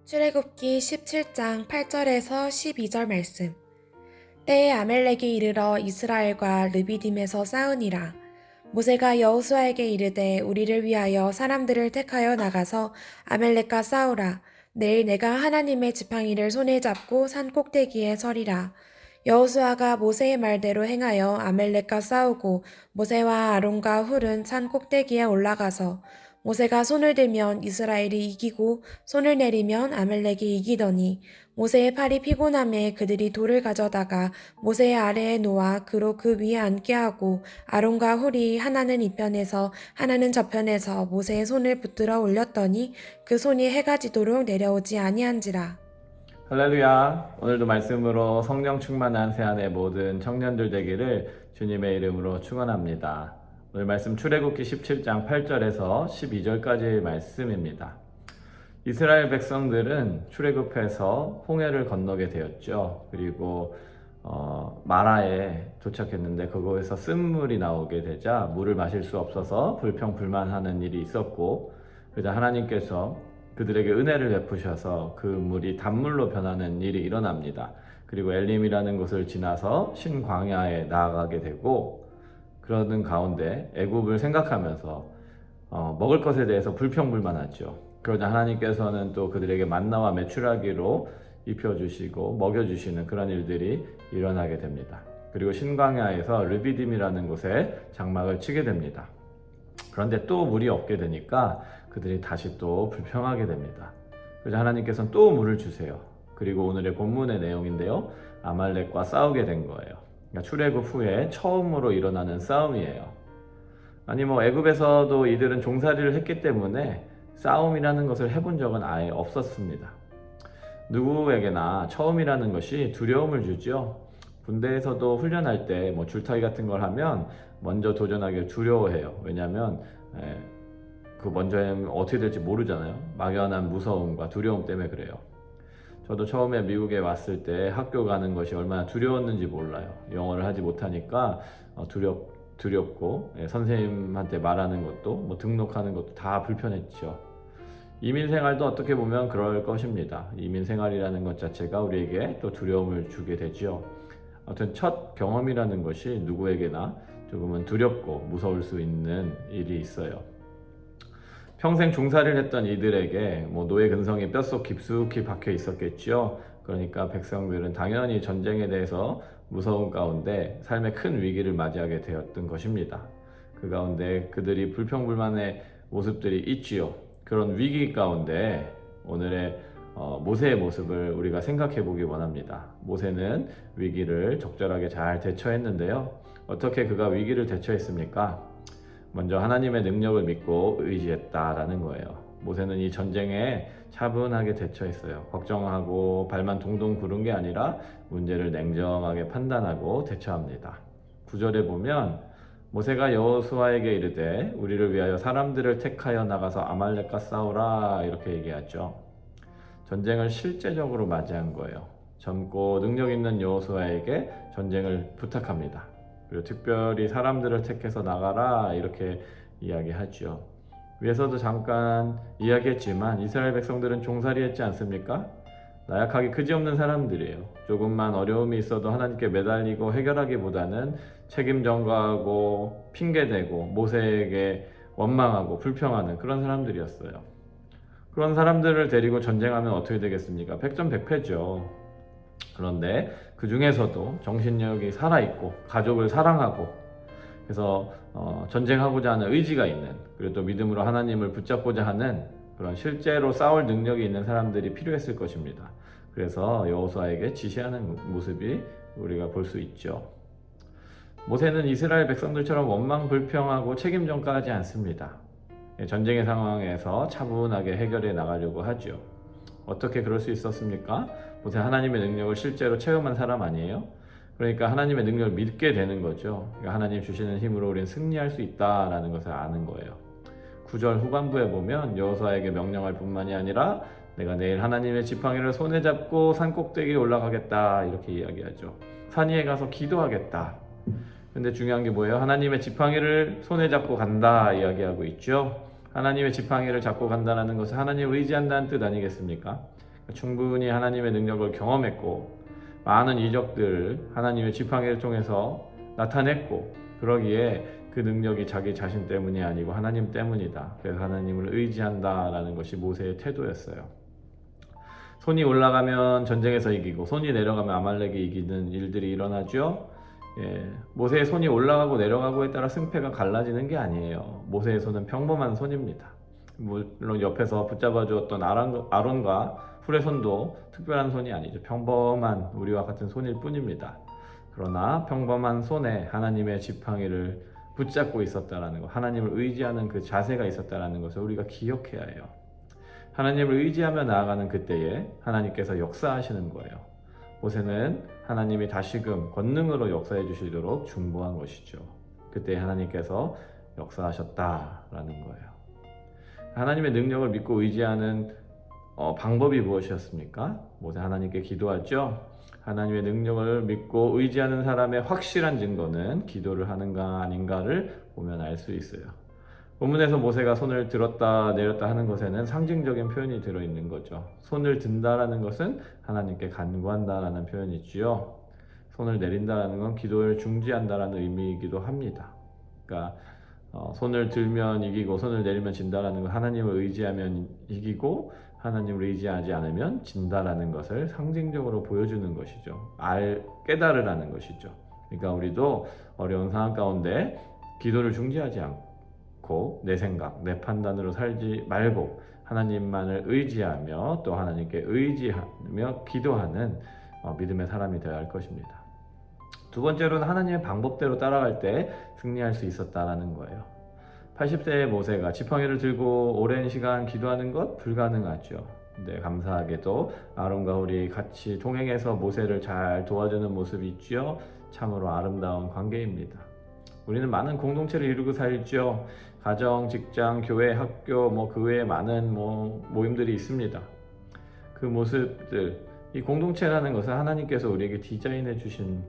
출애굽기 17장 8절에서 12절 말씀. 때에 아멜렉이 이르러 이스라엘과 르비딤에서 싸우니라. 모세가 여호수아에게 이르되 우리를 위하여 사람들을 택하여 나가서 아멜렉과 싸우라. 내일 내가 하나님의 지팡이를 손에 잡고 산 꼭대기에 서리라. 여호수아가 모세의 말대로 행하여 아멜렉과 싸우고 모세와 아론과 훌은 산 꼭대기에 올라가서 모세가 손을 들면 이스라엘이 이기고 손을 내리면 아멜렉이 이기더니 모세의 팔이 피곤함에 그들이 돌을 가져다가 모세의 아래에 놓아 그로 그 위에 앉게 하고 아론과 훌이 하나는 이편에서 하나는 저편에서 모세의 손을 붙들어 올렸더니 그 손이 해가 지도록 내려오지 아니한지라. 할렐루야. 오늘도 말씀으로 성령 충만한 새안의 모든 청년들 되기를 주님의 이름으로 축원합니다. 오늘 말씀 출애굽기 17장 8절에서 12절까지의 말씀입니다. 이스라엘 백성들은 출애굽해서 홍해를 건너게 되었죠. 그리고 마라에 도착했는데 그곳에서 쓴물이 나오게 되자 물을 마실 수 없어서 불평불만하는 일이 있었고, 그러자 하나님께서 그들에게 은혜를 베푸셔서 그 물이 단물로 변하는 일이 일어납니다. 그리고 엘림이라는 곳을 지나서 신광야에 나아가게 되고, 그러는 가운데 애굽을 생각하면서 먹을 것에 대해서 불평불만하죠. 그러자 하나님께서는 또 그들에게 만나와 메추라기로 입혀주시고 먹여주시는 그런 일들이 일어나게 됩니다. 그리고 신광야에서 르비딤이라는 곳에 장막을 치게 됩니다. 그런데 또 물이 없게 되니까 그들이 다시 또 불평하게 됩니다. 그래서 하나님께서는 또 물을 주세요. 그리고 오늘의 본문의 내용인데요, 아말렉과 싸우게 된 거예요. 그러니까 출애굽 후에 처음으로 일어나는 싸움이에요. 아니 애굽에서도 이들은 종살이를 했기 때문에 싸움이라는 것을 해본 적은 아예 없었습니다. 누구에게나 처음이라는 것이 두려움을 주죠. 군대에서도 훈련할 때 줄타기 같은 걸 하면 먼저 도전하기 두려워해요. 왜냐하면 그 먼저 하면 어떻게 될지 모르잖아요. 막연한 무서움과 두려움 때문에 그래요. 저도 처음에 미국에 왔을 때 학교 가는 것이 얼마나 두려웠는지 몰라요. 영어를 하지 못하니까 두렵고 선생님한테 말하는 것도 등록하는 것도 다 불편했죠. 이민 생활도 어떻게 보면 그럴 것입니다. 이민 생활이라는 것 자체가 우리에게 또 두려움을 주게 되죠. 아무튼 첫 경험이라는 것이 누구에게나 조금은 두렵고 무서울 수 있는 일이 있어요. 평생 종살이를 했던 이들에게 노예 근성이 뼛속 깊숙이 박혀 있었겠죠. 그러니까 백성들은 당연히 전쟁에 대해서 무서운 가운데 삶의 큰 위기를 맞이하게 되었던 것입니다. 그 가운데 그들이 불평불만의 모습들이 있지요. 그런 위기 가운데 오늘의 모세의 모습을 우리가 생각해 보기 원합니다. 모세는 위기를 적절하게 잘 대처했는데요. 어떻게 그가 위기를 대처했습니까? 먼저 하나님의 능력을 믿고 의지했다라는 거예요. 모세는 이 전쟁에 차분하게 대처했어요. 걱정하고 발만 동동 구른 게 아니라 문제를 냉정하게 판단하고 대처합니다. 9절에 보면 모세가 여호수아에게 이르되 우리를 위하여 사람들을 택하여 나가서 아말렉과 싸우라 이렇게 얘기하죠. 전쟁을 실제적으로 맞이한 거예요. 젊고 능력 있는 여호수아에게 전쟁을 부탁합니다. 그리고 특별히 사람들을 택해서 나가라 이렇게 이야기하죠. 위에서도 잠깐 이야기했지만 이스라엘 백성들은 종살이했지 않습니까? 나약하기 그지없는 사람들이에요. 조금만 어려움이 있어도 하나님께 매달리고 해결하기보다는 책임 전가하고 핑계대고 모세에게 원망하고 불평하는 그런 사람들이었어요. 그런 사람들을 데리고 전쟁하면 어떻게 되겠습니까? 백전백패죠. 그런데 그 중에서도 정신력이 살아있고 가족을 사랑하고 그래서 전쟁하고자 하는 의지가 있는, 그리고 또 믿음으로 하나님을 붙잡고자 하는 그런 실제로 싸울 능력이 있는 사람들이 필요했을 것입니다. 그래서 여호수아에게 지시하는 모습이 우리가 볼 수 있죠. 모세는 이스라엘 백성들처럼 원망 불평하고 책임 전가하지 않습니다. 전쟁의 상황에서 차분하게 해결해 나가려고 하죠. 어떻게 그럴 수 있었습니까? 모세 하나님의 능력을 실제로 체험한 사람 아니에요? 그러니까 하나님의 능력을 믿게 되는 거죠. 그러니까 하나님 주시는 힘으로 우리는 승리할 수 있다라는 것을 아는 거예요. 9절 후반부에 보면 여호수아에게 명령할 뿐만이 아니라 내가 내일 하나님의 지팡이를 손에 잡고 산 꼭대기에 올라가겠다 이렇게 이야기하죠. 산 위에 가서 기도하겠다. 근데 중요한 게 뭐예요? 하나님의 지팡이를 손에 잡고 간다 이야기하고 있죠. 하나님의 지팡이를 잡고 간다는 것은 하나님을 의지한다는 뜻 아니겠습니까? 충분히 하나님의 능력을 경험했고 많은 이적들을 하나님의 지팡이를 통해서 나타냈고, 그러기에 그 능력이 자기 자신 때문이 아니고 하나님 때문이다. 그래서 하나님을 의지한다라는 것이 모세의 태도였어요. 손이 올라가면 전쟁에서 이기고 손이 내려가면 아말렉이 이기는 일들이 일어나죠. 모세의 손이 올라가고 내려가고에 따라 승패가 갈라지는 게 아니에요. 모세의 손은 평범한 손입니다. 물론 옆에서 붙잡아 주었던 아론과 훌의 손도 특별한 손이 아니죠. 평범한 우리와 같은 손일 뿐입니다. 그러나 평범한 손에 하나님의 지팡이를 붙잡고 있었다라는 것, 하나님을 의지하는 그 자세가 있었다라는 것을 우리가 기억해야 해요. 하나님을 의지하며 나아가는 그때에 하나님께서 역사하시는 거예요. 모세는 하나님이 다시금 권능으로 역사해 주시도록 중보한 것이죠. 그때 하나님께서 역사하셨다라는 거예요. 하나님의 능력을 믿고 의지하는 방법이 무엇이었습니까? 모세 하나님께 기도하죠. 하나님의 능력을 믿고 의지하는 사람의 확실한 증거는 기도를 하는가 아닌가를 보면 알 수 있어요. 본문에서 모세가 손을 들었다 내렸다 하는 것에는 상징적인 표현이 들어있는 거죠. 손을 든다라는 것은 하나님께 간구한다라는 표현이지요. 손을 내린다라는 건 기도를 중지한다라는 의미이기도 합니다. 그러니까 손을 들면 이기고 손을 내리면 진다라는 건 하나님을 의지하면 이기고 하나님을 의지하지 않으면 진다라는 것을 상징적으로 보여주는 것이죠. 깨달으라는 것이죠. 그러니까 우리도 어려운 상황 가운데 기도를 중지하지 않고 내 생각, 내 판단으로 살지 말고 하나님만을 의지하며 또 하나님께 의지하며 기도하는 믿음의 사람이 되어야 할 것입니다. 두 번째로는 하나님의 방법대로 따라갈 때 승리할 수 있었다라는 거예요. 80세의 모세가 지팡이를 들고 오랜 시간 기도하는 것 불가능하죠. 근데 감사하게도 아론과 훌이 같이 동행해서 모세를 잘 도와주는 모습이 있죠. 참으로 아름다운 관계입니다. 우리는 많은 공동체를 이루고 살죠. 가정, 직장, 교회, 학교, 그 외에 많은 모임들이 있습니다. 그 모습들, 이 공동체라는 것은 하나님께서 우리에게 디자인해 주신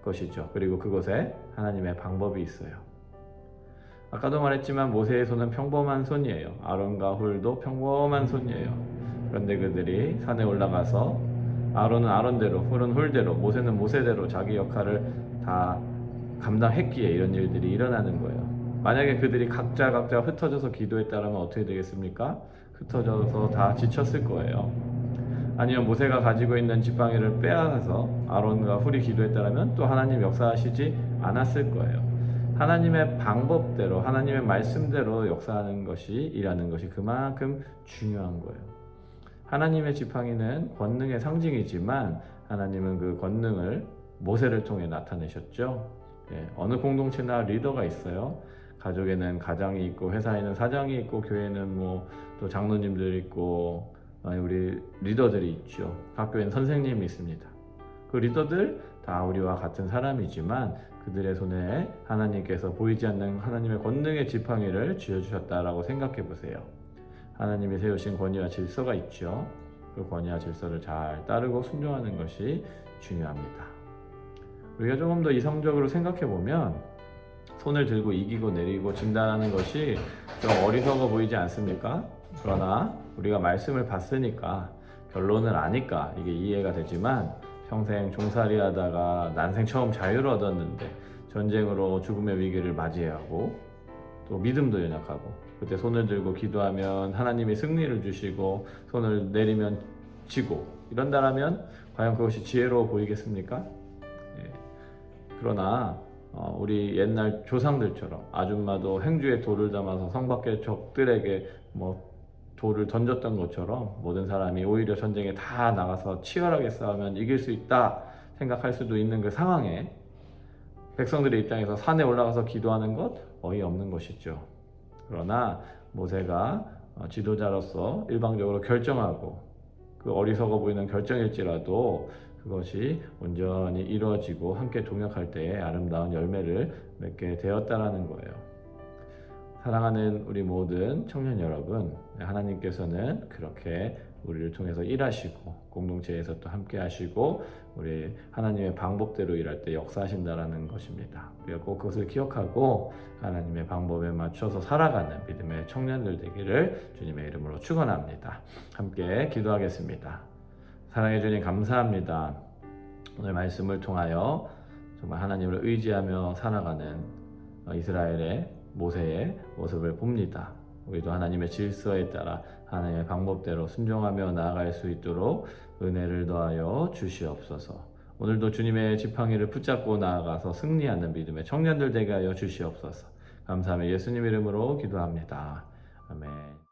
것이죠. 그리고 그것에 하나님의 방법이 있어요. 아까도 말했지만 모세의 손은 평범한 손이에요. 아론과 훌도 평범한 손이에요. 그런데 그들이 산에 올라가서 아론은 아론대로, 훌은 훌대로, 모세는 모세대로 자기 역할을 다 감당했기에 이런 일들이 일어나는 거예요. 만약에 그들이 각자 흩어져서 기도했다면 어떻게 되겠습니까? 흩어져서 다 지쳤을 거예요. 아니면 모세가 가지고 있는 지팡이를 빼앗아서 아론과 훌이 기도했다면 또 하나님 역사하시지 않았을 거예요. 하나님의 방법대로, 하나님의 말씀대로 역사하는 것이, 일하는 것이 그만큼 중요한 거예요. 하나님의 지팡이는 권능의 상징이지만 하나님은 그 권능을 모세를 통해 나타내셨죠. 어느 공동체나 리더가 있어요. 가족에는 가장이 있고, 회사에는 사장이 있고, 교회는 또 장로님들이 있고, 우리 리더들이 있죠. 학교에는 선생님이 있습니다. 그 리더들 다 우리와 같은 사람이지만 그들의 손에 하나님께서 보이지 않는 하나님의 권능의 지팡이를 쥐어주셨다라고 생각해 보세요. 하나님이 세우신 권위와 질서가 있죠. 그 권위와 질서를 잘 따르고 순종하는 것이 중요합니다. 우리가 조금 더 이성적으로 생각해 보면 손을 들고 이기고 내리고 진다는 것이 좀 어리석어 보이지 않습니까? 그러나 우리가 말씀을 봤으니까 결론을 아니까 이게 이해가 되지만 평생 종살이 하다가 난생 처음 자유를 얻었는데 전쟁으로 죽음의 위기를 맞이하고 또 믿음도 연약하고 그때 손을 들고 기도하면 하나님이 승리를 주시고 손을 내리면 지고 이런다라면 과연 그것이 지혜로워 보이겠습니까? 그러나 우리 옛날 조상들처럼 아줌마도 행주에 돌을 담아서 성 밖의 적들에게 돌을 던졌던 것처럼 모든 사람이 오히려 전쟁에 다 나가서 치열하게 싸우면 이길 수 있다 생각할 수도 있는 그 상황에 백성들의 입장에서 산에 올라가서 기도하는 것 어이없는 것이죠. 그러나 모세가 지도자로서 일방적으로 결정하고 그 어리석어 보이는 결정일지라도 그것이 온전히 이루어지고 함께 동역할 때에 아름다운 열매를 맺게 되었다라는 거예요. 사랑하는 우리 모든 청년 여러분, 하나님께서는 그렇게 우리를 통해서 일하시고 공동체에서 또 함께 하시고 우리 하나님의 방법대로 일할 때 역사하신다라는 것입니다. 우리가 꼭 그것을 기억하고 하나님의 방법에 맞춰서 살아가는 믿음의 청년들 되기를 주님의 이름으로 축원합니다. 함께 기도하겠습니다. 사랑해 주님 감사합니다. 오늘 말씀을 통하여 정말 하나님을 의지하며 살아가는 이스라엘의 모세의 모습을 봅니다. 우리도 하나님의 질서에 따라 하나님의 방법대로 순종하며 나아갈 수 있도록 은혜를 더하여 주시옵소서. 오늘도 주님의 지팡이를 붙잡고 나아가서 승리하는 믿음의 청년들 되게 하여 주시옵소서. 감사하며 예수님 이름으로 기도합니다. 아멘.